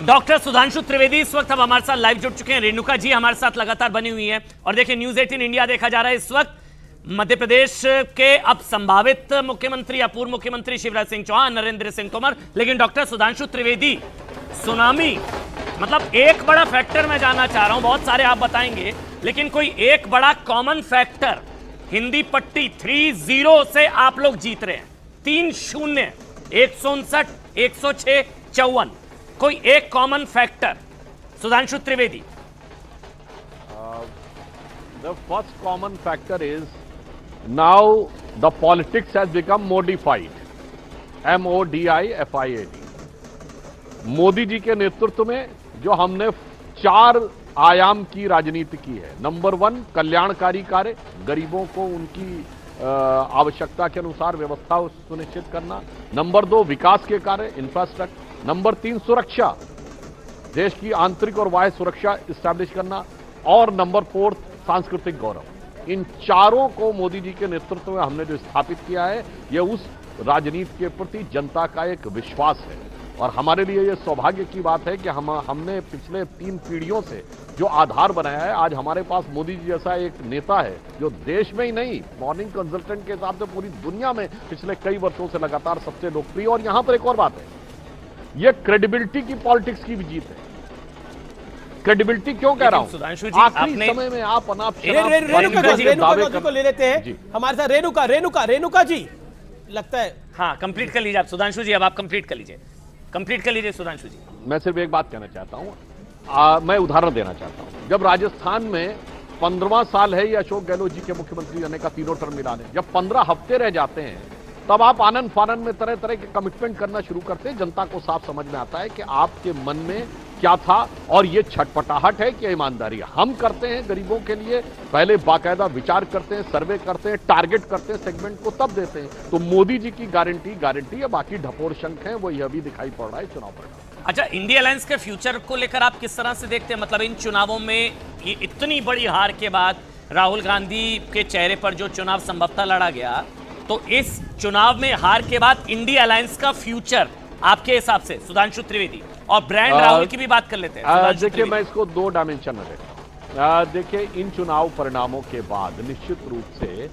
Doctor Sudhanshu Trivedi इस वक्त अब हमारे साथ लाइव जुड़ चुके हैं। रेणुका जी हमारे साथ लगातार बनी हुई है और देखिए न्यूज 18 इंडिया देखा जा रहा है इस वक्त। मध्य प्रदेश के अब संभावित मुख्यमंत्री या पूर्व मुख्यमंत्री शिवराज सिंह चौहान, नरेंद्र सिंह तोमर, लेकिन डॉक्टर सुधांशु त्रिवेदी सुनामी, मतलब एक बड़ा फैक्टर मैं जानना चाह रहा हूं, बहुत सारे आप बताएंगे, लेकिन कोई एक बड़ा कॉमन फैक्टर, हिंदी पट्टी 3-0 से आप लोग जीत रहे हैं, 3-0, 159, 106, 54, कोई एक common factor Sudhanshu Trivedi? The first common factor is now the politics has become modified. MODIFIED. Modi ji के नेतृत्व में जो हमने 4 आयाम की राजनीति की है। नंबर 1 कल्याणकारी कार्य, गरीबों को उनकी आवश्यकता के अनुसार व्यवस्था सुनिश्चित करना। नंबर 2 विकास के कार्य, इंफ्रास्ट्रक्चर। नंबर 3 सुरक्षा, देश की आंतरिक और बाह्य सुरक्षा स्टैब्लिश करना। और नंबर 4 सांस्कृतिक गौरव। इन चारों को मोदी जी के नेतृत्व में हमने जो स्थापित किया है, यह उस राजनीति के प्रति जनता का एक विश्वास है। और हमारे लिए यह सौभाग्य की बात है कि हमने पिछले 3 पीढ़ियों से जो आधार बनाया है, आज हमारे पास मोदी जी जैसा एक नेता है जो देश में ही नहीं, मॉर्निंग कंसल्टेंट के हिसाब से पूरी दुनिया में पिछले कई वर्षों से लगातार सबसे लोकप्रिय। और यहां पर एक और बात है, यह क्रेडिबिलिटी की पॉलिटिक्स की भी जीत है। क्रेडिबिलिटी क्यों कह रहा हूं? आखिरी समय में आप रेणुका को ले लेते हैं हमारे साथ। रेणुका जी, लगता है हाँ कंप्लीट कर लीजिए आप सुधांशु जी, अब आप कंप्लीट कर लीजिए सुधांशु जी। मैं सिर्फ एक बात कहना चाहता हूं, मैं उदाहरण देना चाहता हूं। जब राजस्थान में 15वां साल है ये अशोक गहलोत जी के मुख्यमंत्री रहने का, 3 टर्म मिलाने, जब 15 हफ्ते रह जाते हैं, तब आप आनंद फानन में तरह तरह के कमिटमेंट करना शुरू करते हैं। जनता को साफ समझ में आता है कि आपके मन में क्या था, और ये छटपटाहट है कि ईमानदारी हम करते हैं गरीबों के लिए। पहले बाकायदा विचार करते हैं, सर्वे करते हैं, टारगेट करते हैं सेगमेंट को, तब देते हैं। तो मोदी जी की गारंटी है, बाकी ढपोर शंख है, वो यह भी दिखाई पड़ रहा है चुनाव परिणाम। अच्छा, इंडिया अलायंस के फ्यूचर को लेकर आप किस तरह से देखते हैं? मतलब इन चुनावों में ये इतनी बड़ी हार के बाद राहुल गांधी के चेहरे पर जो चुनाव संभवतः लड़ा गया, तो इस चुनाव में हार के बाद इंडिया अलायंस का फ्यूचर आपके हिसाब से सुधांशु त्रिवेदी, और ब्रांड राहुल की भी बात कर लेते हैं। देखिए, मैं इसको 2 डायमेंशन में देखता हूं। देखिए, इन चुनाव परिणामों के बाद निश्चित रूप से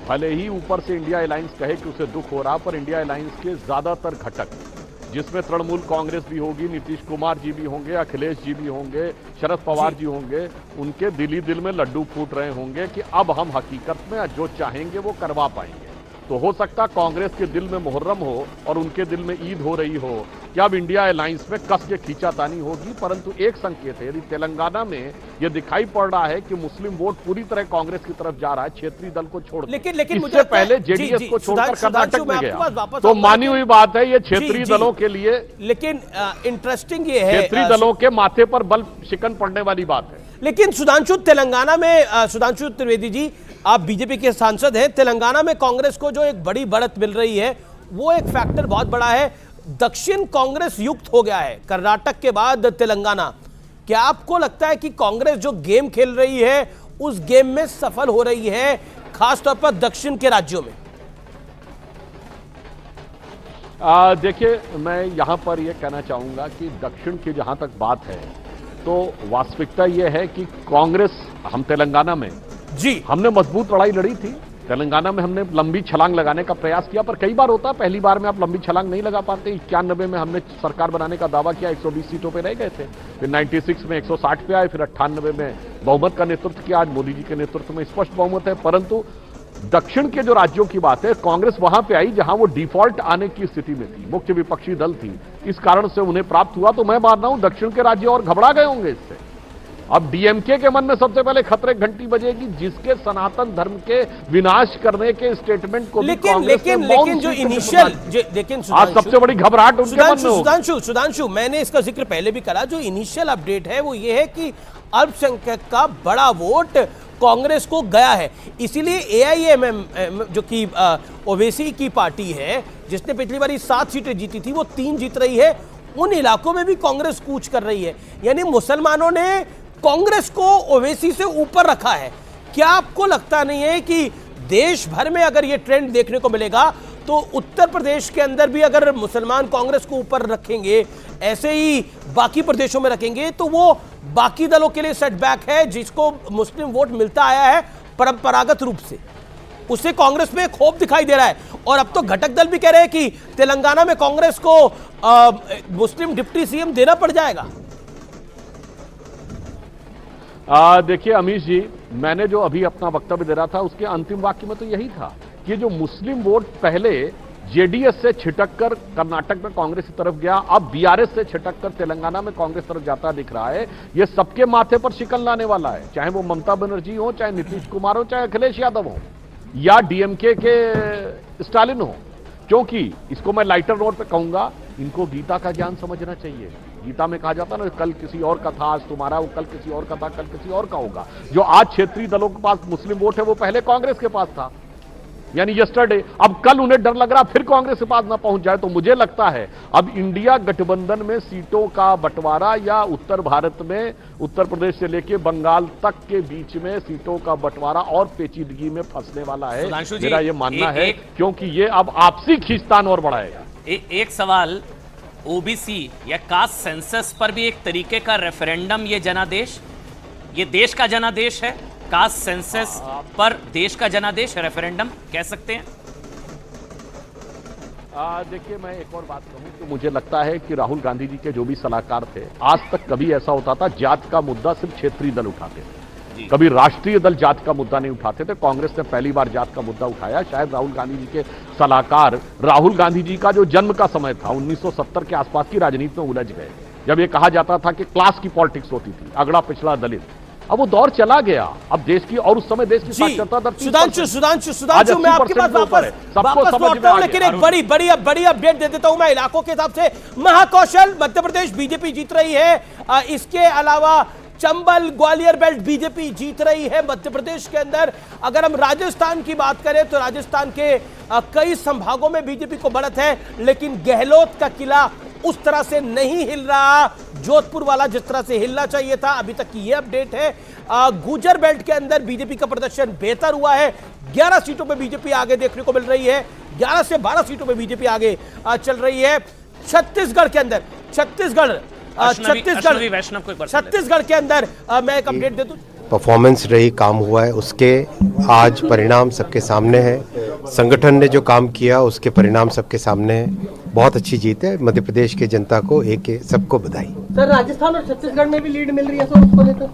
भले ही ऊपर से इंडिया अलायंस कहे कि उसे दुख हो रहा, पर इंडिया अलायंस के ज्यादातर घटक, जिसमें तृणमूल कांग्रेस भी होगी, नीतीश कुमार जी भी होंगे, अखिलेश जी भी होंगे, शरद पवार जी होंगे, उनके दिल में लड्डू फूट रहे होंगे कि अब हम हकीकत में जो चाहेंगे वो करवा पाएंगे। तो हो सकता कांग्रेस के दिल में मुहर्रम हो और उनके दिल में ईद हो रही हो कि अब इंडिया अलायंस में कस के खींचातानी होगी। परंतु एक संकेत है, यदि तेलंगाना में यह दिखाई पड़ रहा है कि मुस्लिम वोट पूरी तरह कांग्रेस की तरफ जा रहा है, क्षेत्रीय दल को छोड़, लेकिन इससे पहले जेडीएस को छोड़कर कर्नाटक में गया, तो मानी हुई बात है ये क्षेत्रीय दलों के लिए। लेकिन इंटरेस्टिंग ये है, क्षेत्रीय दलों के माथे पर बल शिकन पड़ने वाली बात है। लेकिन सुधांशु, तेलंगाना में सुधांशु त्रिवेदी जी, आप बीजेपी के सांसद हैं, तेलंगाना में कांग्रेस को जो एक बड़ी बढ़त मिल रही है, वो एक फैक्टर बहुत बड़ा है। दक्षिण कांग्रेस युक्त हो गया है कर्नाटक के बाद तेलंगाना। क्या आपको लगता है कि कांग्रेस जो गेम खेल रही है उस गेम में सफल हो रही है, खासतौर पर दक्षिण के राज्यों में? देखिए, मैं यहां पर यह कहना चाहूंगा कि दक्षिण की जहां तक बात है, तो वास्तविकता यह है कि कांग्रेस, हम तेलंगाना में जी हमने मजबूत लड़ाई लड़ी थी। तेलंगाना में हमने लंबी छलांग लगाने का प्रयास किया, पर कई बार होता है पहली बार में आप लंबी छलांग नहीं लगा पाते। 91 में हमने सरकार बनाने का दावा किया, 120 सीटों पे रह गए थे, फिर 96 में 160 पे आए, फिर 98 में बहुमत का नेतृत्व किया। आज मोदी जी के नेतृत्व में स्पष्ट बहुमत है। परंतु दक्षिण के जो राज्यों की बात है, कांग्रेस वहां पे आई जहां वो डिफॉल्ट आने की स्थिति में थी, मुख्य विपक्षी दल थी, इस कारण से उन्हें प्राप्त हुआ। तो मैं मान रहा हूं दक्षिण के राज्य और घबरा गए होंगे इससे। अब डीएमके के मन में सबसे पहले खतरे घंटी बजेगी, जिसके सनातन धर्म के विनाश करने के स्टेटमेंट को लेकिन जो इनिशियल, लेकिन आज सबसे बड़ी घबराहट उनके मन में होगी। सुधांशु, मैंने इसका जिक्र पहले भी करा, जो इनिशियल अपडेट है वो ये है कि अल्पसंख्यक का बड़ा वोट कांग्रेस को गया है। इसीलिए एआईएमएम जो कि ओवैसी की पार्टी है, जिसने पिछली बार 7 सीटें जीती थी, वो 3 जीत रही है। उन इलाकों में भी कांग्रेस कूच कर रही है, यानी मुसलमानों ने कांग्रेस को ओवैसी से ऊपर रखा है। क्या आपको लगता नहीं है कि देश भर में अगर ये ट्रेंड देखने को मिलेगा तो उत्तर प्रदेश के अंदर भी अगर मुसलमान कांग्रेस को ऊपर रखेंगे, ऐसे ही बाकी प्रदेशों में रखेंगे, तो वो बाकी दलों के लिए सेटबैक है, जिसको मुस्लिम वोट मिलता आया है परंपरागत रूप से, उससे कांग्रेस में खोप दिखाई दे रहा है। और अब तो घटक दल भी कह रहे हैं कि तेलंगाना में कांग्रेस को मुस्लिम डिप्टी सीएम देना पड़ जाएगा। देखिए अमीश जी, मैंने जो अभी अपना वक्तव्य दे रहा था उसके अंतिम वाक्य में तो यही था कि जो मुस्लिम वोट पहले जेडीएस से छिटक कर कर्नाटक में कांग्रेस की तरफ गया, अब बीआरएस से छिटक कर तेलंगाना में कांग्रेस तरफ जाता दिख रहा है, ये सबके माथे पर शिकन लाने वाला है, चाहे वो ममता बनर्जी हो, चाहे नीतीश कुमार हो, चाहे अखिलेश यादव हो, या डीएमके के स्टालिन हो। क्योंकि इसको मैं लाइटर नोट पे कहूंगा, इनको गीता का ज्ञान समझना चाहिए। गीता में कहा जाता ना, कल किसी और का था आज तुम्हारा, वो कल किसी और का था कल किसी और का होगा। जो आज क्षेत्रीय दलों के पास मुस्लिम वोट है वो पहले कांग्रेस के पास था, यानी यस्टरडे। अब कल उन्हें डर लग रहा फिर कांग्रेस के पास ना पहुंच जाए। तो मुझे लगता है अब इंडिया गठबंधन में सीटों का बंटवारा, या उत्तर भारत में उत्तर प्रदेश से लेकर बंगाल तक के बीच में सीटों का बंटवारा और पेचीदगी में फंसने वाला है, मेरा यह मानना है, क्योंकि ये अब आपसी खींचतान और बढ़ाएगा। एक सवाल, ओबीसी या कास्ट सेंसस पर भी एक तरीके का रेफरेंडम, ये जनादेश, ये देश का जनादेश है। कास्ट सेंसस पर देश का जनादेश रेफरेंडम कह सकते हैं। देखिए मैं एक और बात कहूं तो मुझे लगता है कि राहुल गांधी जी के जो भी सलाहकार थे, आज तक कभी ऐसा होता था जात का मुद्दा सिर्फ क्षेत्रीय दल उठाते थे, कभी राष्ट्रीय दल जात का मुद्दा नहीं उठाते थे। कांग्रेस ने पहली बार जात का मुद्दा उठाया। शायद राहुल गांधी जी के सलाहकार, राहुल गांधी जी का जो जन्म का समय था 1970 के आसपास की राजनीति में उलझ गए, जब ये कहा जाता था कि क्लास की पॉलिटिक्स होती थी, अगड़ा पिछड़ा दलित। अब वो दौर चला गया, अब देश की, और उस समय देश की साक्षरता दर सुधांशु मैं आपके पास वापस लौटता हूं, लेकिन एक बड़ी अपडेट दे देता हूं मैं इलाकों के हिसाब से। महाकौशल मध्य प्रदेश बीजेपी जीत रही है, इसके अलावा चंबल ग्वालियर बेल्ट बीजेपी जीत रही है मध्य प्रदेश के अंदर। अगर हम राजस्थान की बात करें तो राजस्थान के कई संभागों में बीजेपी को बढ़त है, लेकिन गहलोत का किला उस तरह से नहीं हिल रहा जोधपुर वाला जिस तरह से हिलना चाहिए था। अभी तक की ये अपडेट है। गुजर बेल्ट के अंदर बीजेपी का प्रदर्शन बेहतर हुआ है, 11 सीटों पे बीजेपी आगे देखने को मिल रही है, 11 से 12 सीटों पे बीजेपी आगे चल रही है। छत्तीसगढ़ के अंदर, छत्तीसगढ़ के अंदर मैं एक अपडेट दे दूं, परफॉर्मेंस रही, काम हुआ है, उसके आज परिणाम सबके सामने है। संगठन ने जो काम किया उसके परिणाम सबके सामने है। बहुत अच्छी जीत है, मध्य प्रदेश की जनता को सबको बधाई। सर राजस्थान और छत्तीसगढ़ में भी लीड मिल रही है सर, उसको लेकर।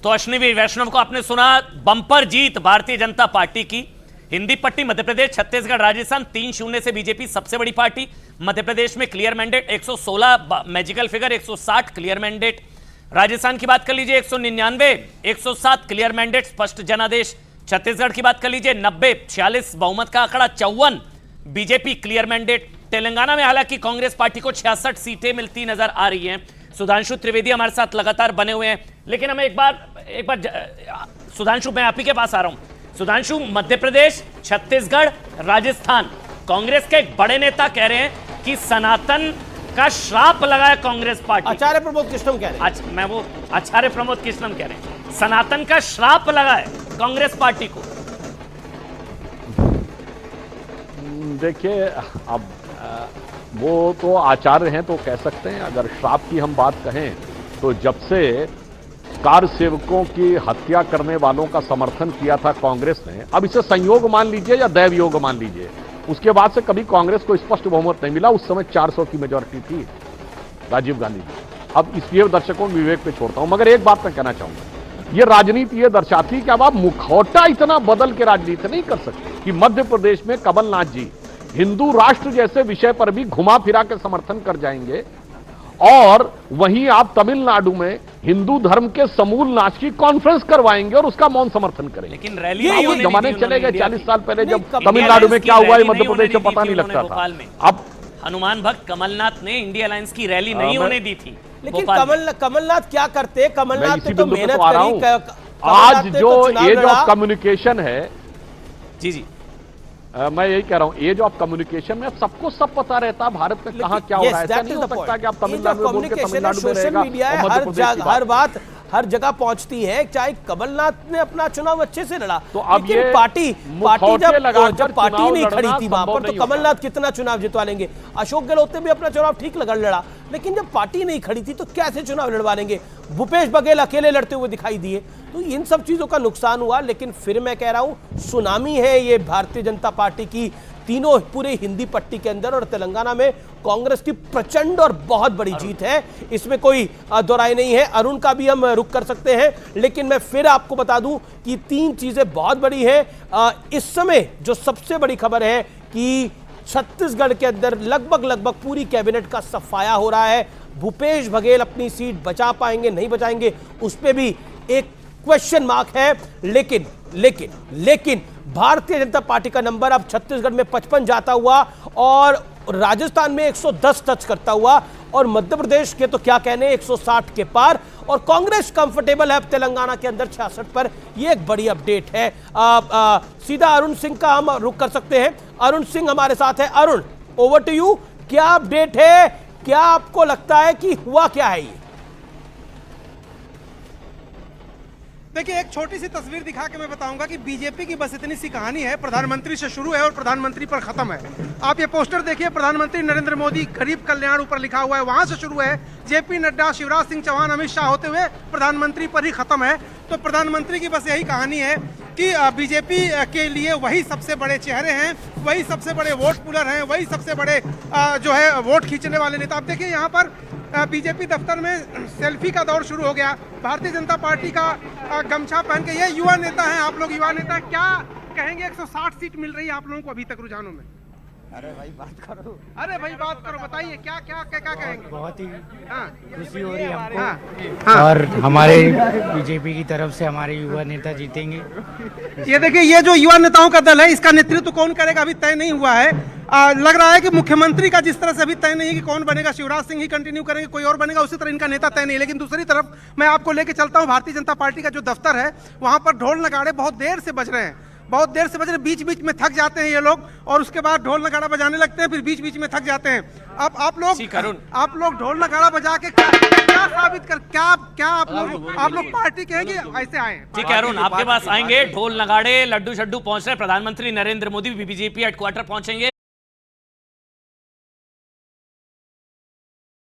तो अश्विनी वैष्णव को आपने सुना, बंपर जीत भारतीय जनता पार्टी की। हिंदी पट्टी मध्य प्रदेश, छत्तीसगढ़, राजस्थान 3-0 से बीजेपी सबसे बड़ी पार्टी। मध्य प्रदेश में clear mandate 116 magical figure, 160 clear mandate. Rajasthan की बात कर लीजिए 199, 107 क्लियर मैंडेट स्पष्ट जनादेश। छत्तीसगढ़ की बात कर लीजिए 90, 46 बहुमत का आंकड़ा, 54 बीजेपी क्लियर मैंडेट। तेलंगाना में हालांकि कांग्रेस पार्टी को 66 सीटें मिलती नजर आ रही हैं। सुधांशु त्रिवेदी हमारे साथ लगातार बने हुए हैं, लेकिन हमें एक बार सुधांशु मैं आप ही के पास आ रहा हूं। सुधांशु, मध्य प्रदेश, छत्तीसगढ़, राजस्थान, कांग्रेस के एक बड़े नेता कह रहे हैं कि सनातन का श्राप लगाया कांग्रेस पार्टी। आचार्य प्रमोद कृष्णम कह रहे हैं, आचार्य प्रमोद कृष्णम कह रहे हैं सनातन का श्राप लगा है कांग्रेस पार्टी को। देखिए अब वो तो आचार्य हैं तो कह सकते हैं। अगर श्राप की हम बात कहें तो जब से कार सेवकों की हत्या करने वालों का समर्थन किया था कांग्रेस ने, अब इसे संयोग मान लीजिए या दैव योग मान लीजिए, उसके बाद से कभी कांग्रेस को स्पष्ट बहुमत नहीं मिला। उस समय 400 की मेजॉरिटी थी राजीव गांधी की। अब इसलिए दर्शकों विवेक पे छोड़ता हूं, मगर एक बात मैं कहना चाहूंगा, यह राजनीति ये दर्शाती कि अब आप मुखौटा इतना बदल के राजनीति नहीं कर सकते कि मध्य प्रदेश में कमलनाथ जी हिंदू राष्ट्र जैसे विषय पर भी घुमा फिरा के समर्थन कर जाएंगे, और वहीं आप तमिलनाडु में हिंदू धर्म के समूल नाश की कॉन्फ्रेंस करवाएंगे और उसका मौन समर्थन करेंगे। लेकिन रैली जमाने चले गए 40 साल पहले जब तमिलनाडु में क्या हुआ है मध्य प्रदेश में पता नहीं लगता था। अब हनुमान भक्त कमलनाथ ने इंडिया अलायंस की रैली नहीं होने दी थी। लेकिन कमलनाथ क्या करते, कमलनाथ ने तो मेहनत करी। आज जो एज ऑफ कम्युनिकेशन है, जी मैं यही कह रहा हूं, एज ऑफ कम्युनिकेशन में सबको सब पता रहता है भारत में कहां क्या हो रहा है। ऐसा नहीं हो सकता कि आप तम्मिलनाडु में बोल के तमिलनाडु में रहेगा और मध्य प्रदेश की हर बात हर जगह पहुंचती है। चाहे कमलनाथ ने अपना चुनाव अच्छे से लड़ा, तो अब लेकिन ये पार्टी मुखौटे लगाकर जब पार्टी चुनाव नहीं खड़ी लड़ना थी वहां पर, संभव तो नहीं होता। कमलनाथ कितना चुनाव जितवा लेंगे। अशोक गहलोत ने भी अपना चुनाव ठीक लड़ा, लेकिन जब पार्टी नहीं खड़ी थी तो कैसे चुनाव लड़वा लेंगे। भूपेश बघेल अकेले लड़ते हुए दिखाई दिए, तो इन सब चीजों का नुकसान हुआ। लेकिन फिर मैं कह रहा हूं, सुनामी है ये भारतीय जनता पार्टी की तीनों पूरे हिंदी पट्टी के अंदर, और तेलंगाना में कांग्रेस की प्रचंड और बहुत बड़ी जीत है, इसमें कोई दोराय नहीं है। अरुण का भी हम रुख कर सकते हैं, लेकिन मैं फिर आपको बता दूं कि तीन चीजें बहुत बड़ी हैं। इस समय जो सबसे बड़ी खबर है कि छत्तीसगढ़ के अंदर लगभग पूरी कैबिनेट का सफाया हो रहा है। भूपेश बघेल अपनी सीट बचा पाएंगे नहीं बचाएंगे, उस पर भी एक क्वेश्चन मार्क है। लेकिन भारतीय जनता पार्टी का नंबर अब छत्तीसगढ़ में 55 जाता हुआ, और राजस्थान में 110 टच करता हुआ, और मध्य प्रदेश के तो क्या कहने 160 के पार, और कांग्रेस कंफर्टेबल है अब तेलंगाना के अंदर 66 पर। यह एक बड़ी अपडेट है। सीधा अरुण सिंह का हम रुख कर सकते हैं। अरुण सिंह हमारे साथ है। Arun, over to you. क्या अपडेट है, क्या आपको लगता है कि हुआ क्या है ये? देखिए, एक छोटी सी तस्वीर दिखा के मैं बताऊंगा कि बीजेपी की बस इतनी सी कहानी है, प्रधानमंत्री से शुरू है और प्रधानमंत्री पर खत्म है। आप ये पोस्टर देखिए, प्रधानमंत्री नरेंद्र मोदी गरीब कल्याण ऊपर लिखा हुआ है, वहां से शुरू है। जेपी नड्डा, शिवराज सिंह चौहान, अमित शाह होते हुए प्रधानमंत्री पर ही खत्म है। तो प्रधानमंत्री की बस यही कहानी है कि बीजेपी के लिए वही सबसे बड़े चेहरे हैं, वही सबसे बड़े वोट पुलर हैं, वही सबसे बड़े जो है वोट खींचने वाले नेता। आप देखिए यहाँ पर बीजेपी दफ्तर में सेल्फी का दौर शुरू हो गया। भारतीय जनता पार्टी का गमछा पहन के, ये युवा नेता हैं, आप लोग युवा नेता, क्या कहेंगे? 160 सीट मिल रही है आप लोगों को अभी तक रुझानों में। अरे भाई बात करो, बताइए क्या कहेंगे? बहुत ही हाँ, खुशी हो रही है हमको। हाँ। और हमारे बीजेपी की तरफ से हमारे युवा नेता जीतेंगे। ये देखिए, ये जो युवा नेताओं का दल है, इसका नेतृत्व कौन करेगा अभी तय नहीं हुआ है। लग रहा है कि मुख्यमंत्री का जिस तरह से अभी तय नहीं है कि कौन बनेगा, शिवराज सिंह ही कंटिन्यू करेंगे, कोई और बनेगा, उसी तरह इनका नेता तय नहीं है। लेकिन दूसरी तरफ मैं आपको लेके चलता हूँ, भारतीय जनता पार्टी का जो दफ्तर है, वहां पर ढोल नगाड़े बहुत देर से बज रहे हैं, बीच बीच में थक जाते हैं ये लोग, और उसके बाद ढोल नगाड़ा बजाने लगते हैं, फिर बीच बीच में थक जाते हैं। अब आप लोग ढोल नगाड़ा बजा के क्या साबित कर, क्या आप लोग पार्टी कहेंगे ऐसे आए? ठीक है अरुण, आपके पास आएंगे ढोल नगाड़े, लड्डू शड्डू पहुंच रहे। प्रधानमंत्री नरेंद्र मोदी भी बीजेपी हेडक्वार्टर पहुंचेंगे।